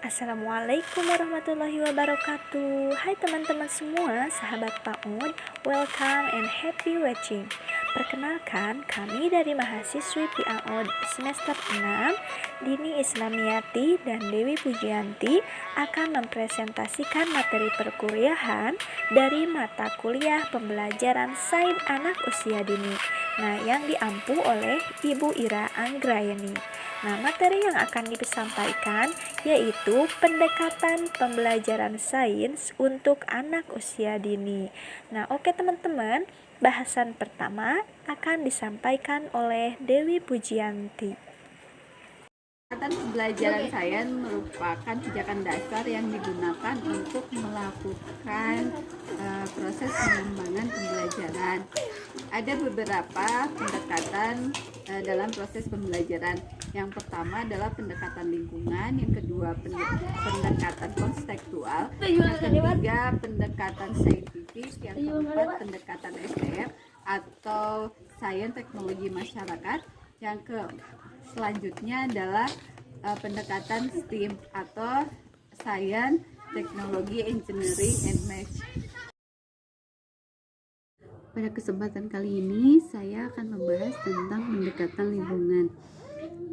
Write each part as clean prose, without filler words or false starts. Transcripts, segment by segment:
Assalamualaikum warahmatullahi wabarakatuh. Hai teman-teman semua, sahabat PAUD, welcome and happy watching. Perkenalkan, kami dari mahasiswi PAUD semester 6, Dini Islamiyati dan Dewi Pujianti akan mempresentasikan materi perkuliahan dari mata kuliah pembelajaran sains anak usia dini. Nah, yang diampu oleh Ibu Ira Anggrayani. Nah, materi yang akan disampaikan yaitu pendekatan pembelajaran sains untuk anak usia dini. Nah, oke teman-teman, bahasan pertama akan disampaikan oleh Dewi Pujianti. Pendekatan pembelajaran sains merupakan pijakan dasar yang digunakan untuk melakukan proses pengembangan pembelajaran. Ada beberapa pendekatan dalam proses pembelajaran. Yang pertama adalah pendekatan lingkungan, yang kedua pendekatan konstekstual, yang ketiga pendekatan saintifik, yang keempat pendekatan STM atau sains teknologi masyarakat, yang selanjutnya adalah pendekatan STEAM atau Science, Technology, Engineering, and Math. Pada kesempatan kali ini saya akan membahas tentang pendekatan lingkungan.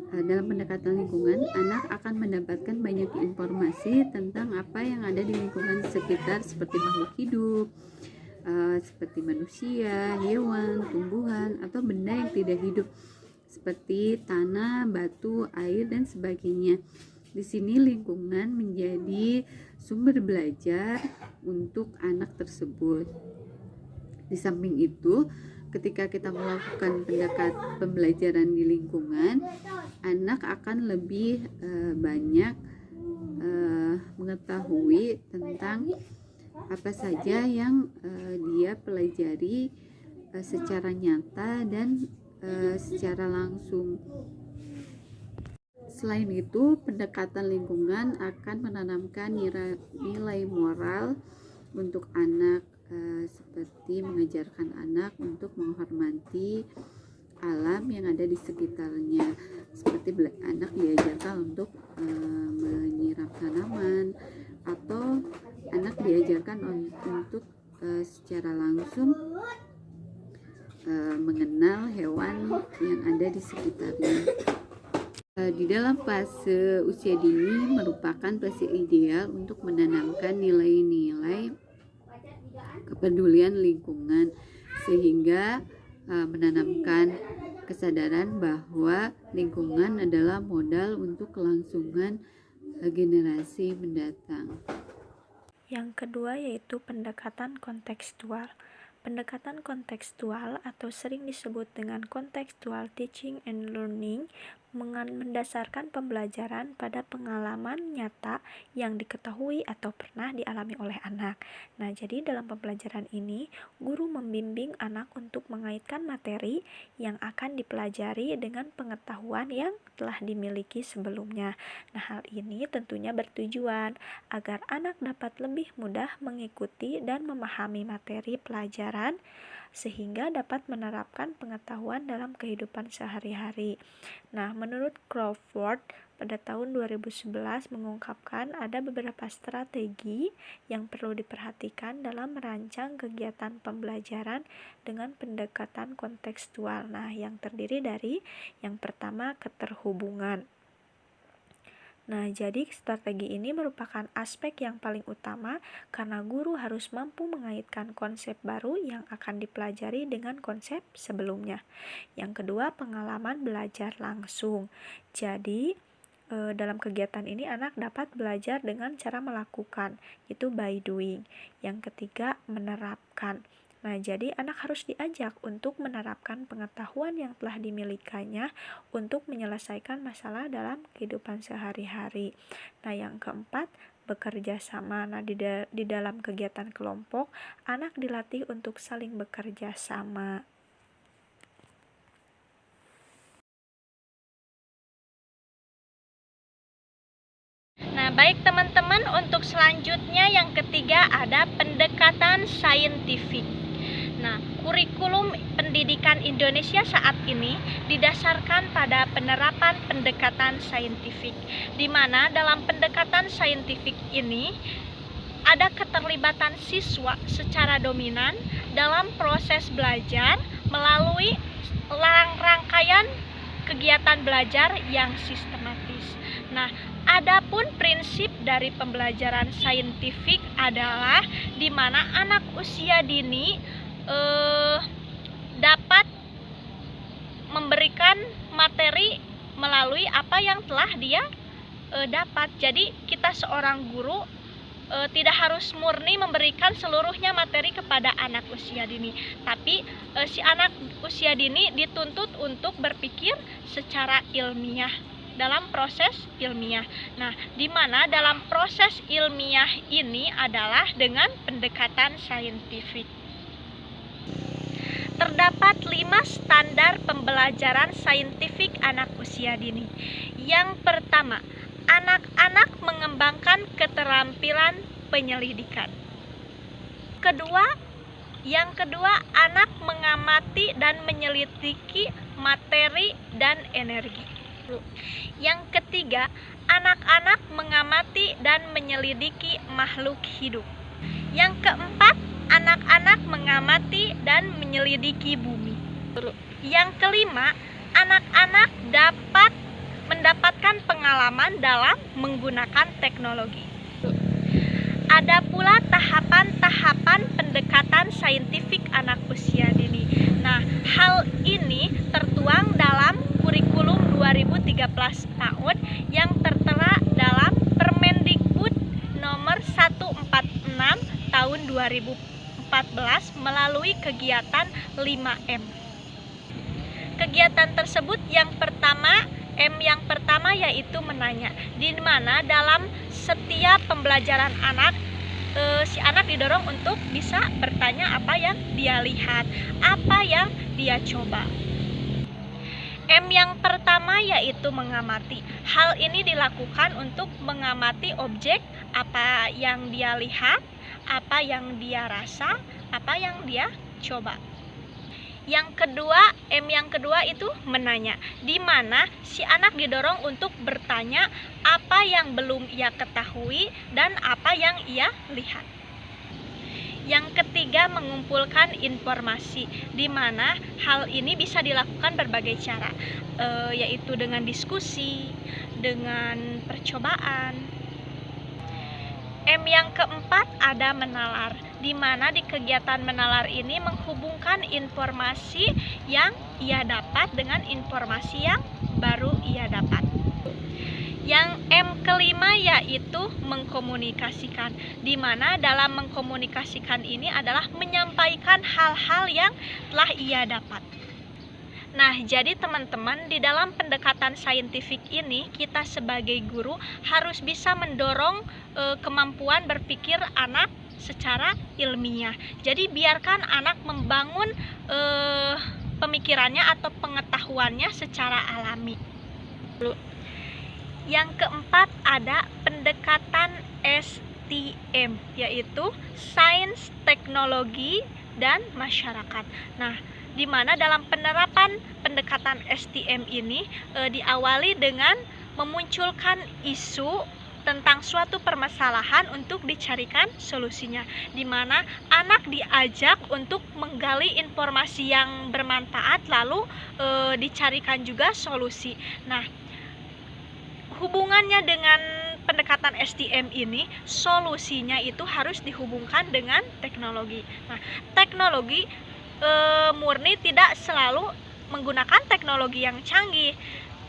Dalam pendekatan lingkungan, anak akan mendapatkan banyak informasi tentang apa yang ada di lingkungan sekitar seperti makhluk hidup, seperti manusia, hewan, tumbuhan, atau benda yang tidak hidup seperti tanah, batu, air, dan sebagainya. Di sini lingkungan menjadi sumber belajar untuk anak tersebut. Di samping itu, ketika kita melakukan pembelajaran di lingkungan, anak akan lebih banyak mengetahui tentang apa saja yang dia pelajari secara nyata dan secara langsung. Selain itu, pendekatan lingkungan akan menanamkan nilai moral untuk anak, seperti mengajarkan anak untuk menghormati alam yang ada di sekitarnya, seperti anak diajarkan untuk menyiram tanaman, atau anak diajarkan untuk secara langsung mengenal hewan yang ada di sekitarnya. Di dalam fase usia dini merupakan fase ideal untuk menanamkan nilai-nilai kepedulian lingkungan, sehingga menanamkan kesadaran bahwa lingkungan adalah modal untuk kelangsungan generasi mendatang. Yang kedua yaitu pendekatan kontekstual. Pendekatan kontekstual atau sering disebut dengan contextual teaching and learning mendasarkan pembelajaran pada pengalaman nyata yang diketahui atau pernah dialami oleh anak. Nah, jadi dalam pembelajaran ini, guru membimbing anak untuk mengaitkan materi yang akan dipelajari dengan pengetahuan yang telah dimiliki sebelumnya. Nah, hal ini tentunya bertujuan agar anak dapat lebih mudah mengikuti dan memahami materi pelajaran sehingga dapat menerapkan pengetahuan dalam kehidupan sehari-hari. Nah, menurut Crawford pada tahun 2011 mengungkapkan ada beberapa strategi yang perlu diperhatikan dalam merancang kegiatan pembelajaran dengan pendekatan kontekstual. Nah, yang terdiri dari yang pertama keterhubungan. Nah, jadi strategi ini merupakan aspek yang paling utama karena guru harus mampu mengaitkan konsep baru yang akan dipelajari dengan konsep sebelumnya. Yang kedua, pengalaman belajar langsung. Jadi, dalam kegiatan ini anak dapat belajar dengan cara melakukan, itu by doing. Yang ketiga, menerapkan. Nah, jadi anak harus diajak untuk menerapkan pengetahuan yang telah dimilikinya untuk menyelesaikan masalah dalam kehidupan sehari-hari. Nah, yang keempat, bekerja sama. Nah, di dalam kegiatan kelompok, anak dilatih untuk saling bekerja sama. Nah, baik teman-teman, untuk selanjutnya yang ketiga ada pendekatan saintifik. Nah, kurikulum pendidikan Indonesia saat ini didasarkan pada penerapan pendekatan saintifik, di mana dalam pendekatan saintifik ini ada keterlibatan siswa secara dominan dalam proses belajar melalui rangkaian kegiatan belajar yang sistematis. Nah, adapun prinsip dari pembelajaran saintifik adalah di mana anak usia dini dapat memberikan materi melalui apa yang telah dia dapat. Jadi kita seorang guru tidak harus murni memberikan seluruhnya materi kepada anak usia dini, tapi si anak usia dini dituntut untuk berpikir secara ilmiah dalam proses ilmiah. Nah, di mana dalam proses ilmiah ini adalah dengan pendekatan saintifik. Terdapat 5 standar pembelajaran saintifik anak usia dini. Yang pertama, anak-anak mengembangkan keterampilan penyelidikan. Yang kedua, anak mengamati dan menyelidiki materi dan energi. Yang ketiga, anak-anak mengamati dan menyelidiki makhluk hidup. Yang keempat, anak-anak mengamati dan menyelidiki bumi. Yang kelima, anak-anak dapat mendapatkan pengalaman dalam menggunakan teknologi. Ada pula tahapan-tahapan pendekatan saintifik anak usia dini. Nah, hal ini tertuang dalam kurikulum 2013 PAUD yang tertera dalam Permendikbud nomor 146 tahun 2014 melalui kegiatan 5M. Kegiatan tersebut yang pertama yaitu menanya, di mana dalam setiap pembelajaran anak si anak didorong untuk bisa bertanya apa yang dia lihat, apa yang dia coba. M yang pertama yaitu mengamati. Hal ini dilakukan untuk mengamati objek, apa yang dia lihat, apa yang dia rasa, apa yang dia coba. Yang kedua, M yang kedua itu menanya, di mana si anak didorong untuk bertanya apa yang belum ia ketahui dan apa yang ia lihat. Yang ketiga, mengumpulkan informasi, di mana hal ini bisa dilakukan berbagai cara, yaitu dengan diskusi, dengan percobaan. M yang keempat ada menalar, di mana di kegiatan menalar ini menghubungkan informasi yang ia dapat dengan informasi yang baru ia dapat. Yang M kelima yaitu mengkomunikasikan, di mana dalam mengkomunikasikan ini adalah menyampaikan hal-hal yang telah ia dapat. Nah, jadi teman-teman, di dalam pendekatan saintifik ini kita sebagai guru harus bisa mendorong kemampuan berpikir anak secara ilmiah. Jadi biarkan anak membangun pemikirannya atau pengetahuannya secara alami. Yang keempat ada pendekatan STM, yaitu sains, teknologi, dan masyarakat. Nah, di mana dalam penerapan pendekatan STM ini diawali dengan memunculkan isu tentang suatu permasalahan untuk dicarikan solusinya, di mana anak diajak untuk menggali informasi yang bermanfaat lalu dicarikan juga solusi. Nah, hubungannya dengan pendekatan STM ini, solusinya itu harus dihubungkan dengan teknologi. Nah, teknologi murni tidak selalu menggunakan teknologi yang canggih,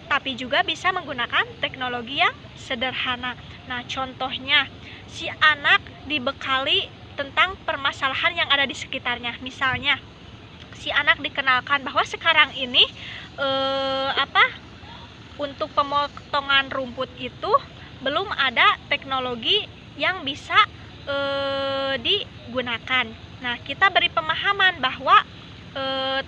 tapi juga bisa menggunakan teknologi yang sederhana. Nah, contohnya si anak dibekali tentang permasalahan yang ada di sekitarnya. Misalnya, si anak dikenalkan bahwa sekarang ini untuk pemotongan rumput itu belum ada teknologi yang bisa digunakan. Nah, kita beri pemahaman bahwa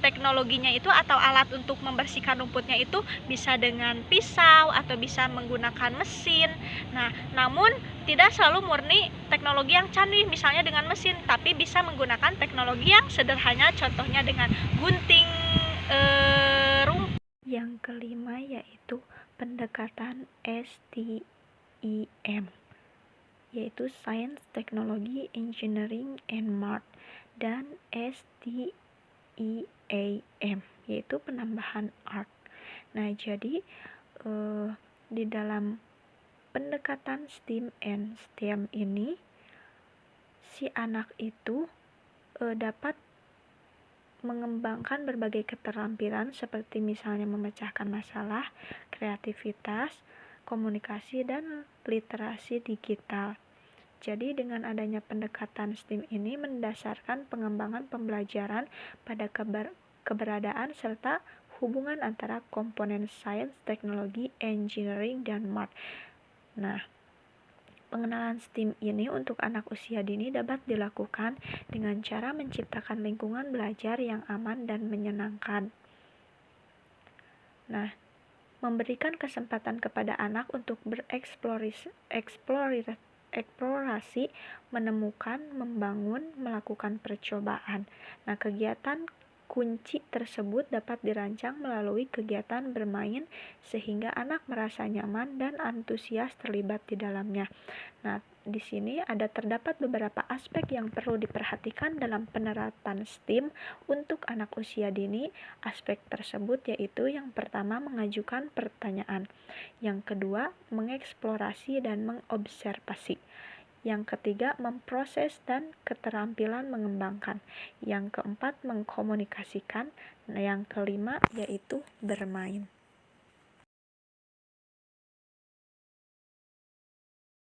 teknologinya itu atau alat untuk membersihkan rumputnya itu bisa dengan pisau atau bisa menggunakan mesin. Nah, namun tidak selalu murni teknologi yang canggih misalnya dengan mesin, tapi bisa menggunakan teknologi yang sederhana, contohnya dengan gunting rumput. Yang kelima yaitu pendekatan STEM, yaitu Science, Technology, Engineering, and Math, dan STEAM, yaitu penambahan art. Nah, jadi di dalam pendekatan STEM and STEM ini, si anak itu dapat mengembangkan berbagai keterampilan seperti misalnya memecahkan masalah, kreativitas, komunikasi, dan literasi digital. Jadi dengan adanya pendekatan STEM ini mendasarkan pengembangan pembelajaran pada keberadaan serta hubungan antara komponen sains, teknologi, engineering, dan math. Nah, pengenalan STEM ini untuk anak usia dini dapat dilakukan dengan cara menciptakan lingkungan belajar yang aman dan menyenangkan. Nah, memberikan kesempatan kepada anak untuk bereksplorasi, menemukan, membangun, melakukan percobaan. Nah, kegiatan kunci tersebut dapat dirancang melalui kegiatan bermain sehingga anak merasa nyaman dan antusias terlibat di dalamnya. Nah, di sini terdapat beberapa aspek yang perlu diperhatikan dalam penerapan STEM untuk anak usia dini. Aspek tersebut yaitu yang pertama mengajukan pertanyaan, yang kedua mengeksplorasi dan mengobservasi, yang ketiga memproses dan keterampilan mengembangkan, yang keempat mengkomunikasikan, yang kelima yaitu bermain.